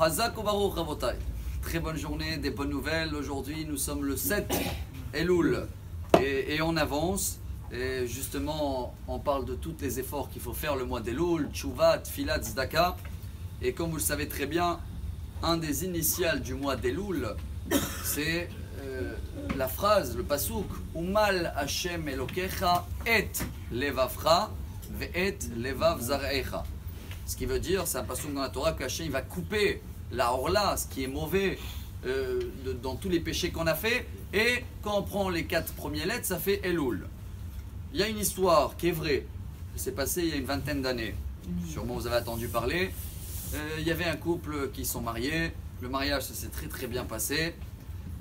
Hazak Baruch Rabotai. Très bonne journée, des bonnes nouvelles. Aujourd'hui, nous sommes le 7 Elul et on avance. Et justement, on parle de tous les efforts qu'il faut faire le mois d'Elul, Tchouvat, Tfilat, Tzedaka. Et comme vous le savez très bien, un des initiales du mois d'Elul, c'est la phrase, le pasouk Umal Hashem Elokecha et levavcha ve'et levav zarecha. Ce qui veut dire, c'est un pasouk dans la Torah que Hashem va couper la orla, ce qui est mauvais dans tous les péchés qu'on a fait. Et quand on prend les 4 premières lettres, ça fait Elul. Il y a une histoire qui est vraie. C'est passé il y a une vingtaine d'années. Sûrement vous avez entendu parler. Il y avait un couple qui sont mariés. Le mariage, ça s'est très très bien passé.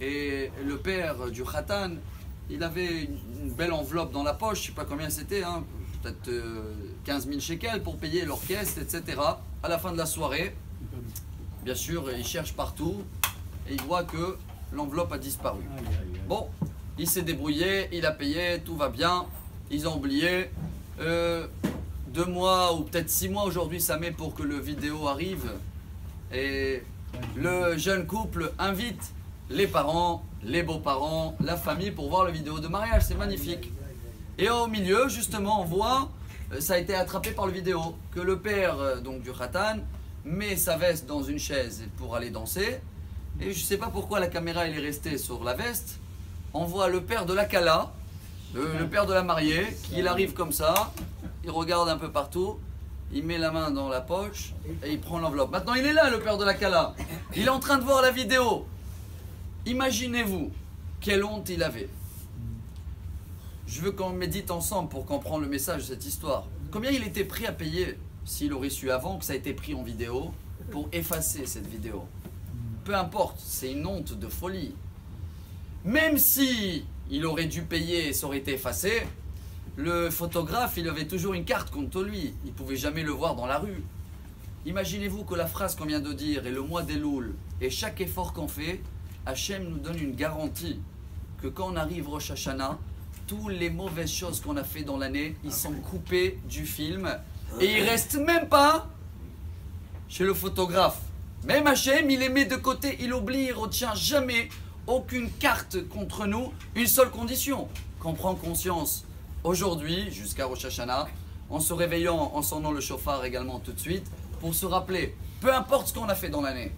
Et le père du Khatan, il avait une belle enveloppe dans la poche. Je ne sais pas combien c'était, hein, peut-être 15 000 shekels pour payer l'orchestre, etc. À la fin de la soirée, bien sûr, il cherche partout. Et il voit que l'enveloppe a disparu. Bon, il s'est débrouillé, il a payé, tout va bien. Ils ont oublié. 2 mois ou peut-être 6 mois aujourd'hui, ça met pour que le vidéo arrive. Et le jeune couple invite les parents, les beaux-parents, la famille pour voir la vidéo de mariage. C'est magnifique. Et au milieu, justement, on voit, ça a été attrapé par le vidéo, que le père donc du Khatan met sa veste dans une chaise pour aller danser. Et je ne sais pas pourquoi la caméra elle est restée sur la veste. On voit le père de la Kala, le père de la mariée, qui arrive comme ça, il regarde un peu partout, il met la main dans la poche et il prend l'enveloppe. Maintenant il est là, le père de la Kala, il est en train de voir la vidéo. Imaginez-vous quelle honte il avait. Je veux qu'on médite ensemble pour comprendre le message de cette histoire. Combien il était prêt à payer s'il aurait su avant que ça a été pris en vidéo pour effacer cette vidéo. Peu importe, c'est une honte de folie. Même si il aurait dû payer et ça aurait été effacé, le photographe, il avait toujours une carte contre lui. Il ne pouvait jamais le voir dans la rue. Imaginez-vous que la phrase qu'on vient de dire est le mois d'Elul et chaque effort qu'on fait, Hachem nous donne une garantie que quand on arrive Rosh Hashanah, toutes les mauvaises choses qu'on a fait dans l'année, ils sont coupés du film et ils ne restent même pas chez le photographe. Même Hachem, il les met de côté, il oublie, il ne retient jamais aucune carte contre nous, une seule condition, qu'on prend conscience aujourd'hui, jusqu'à Rosh Hashanah, en se réveillant, en sonnant le chauffard également tout de suite, pour se rappeler, peu importe ce qu'on a fait dans l'année,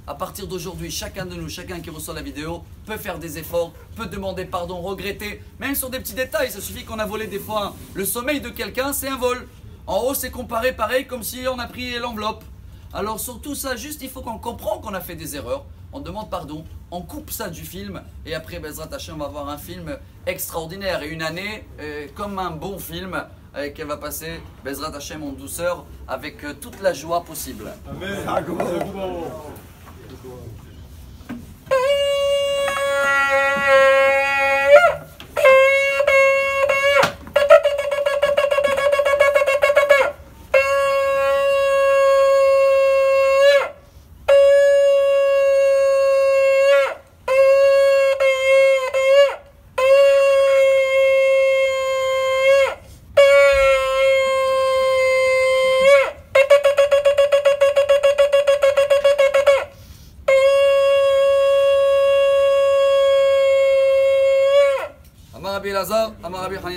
à partir d'aujourd'hui, chacun de nous, chacun qui reçoit la vidéo, peut faire des efforts, peut demander pardon, regretter, même sur des petits détails. Ça suffit qu'on a volé des fois le sommeil de quelqu'un, c'est un vol. En haut, c'est comparé pareil comme si on a pris l'enveloppe. Alors sur tout ça, juste il faut qu'on comprenne qu'on a fait des erreurs, on demande pardon, on coupe ça du film et après Bezrat Hashem on va voir un film extraordinaire et une année comme un bon film qu'elle va passer Bezrat Hashem en douceur avec toute la joie possible. Amen. Amar Rabbi Elazar, Amar Rabbi Hanina.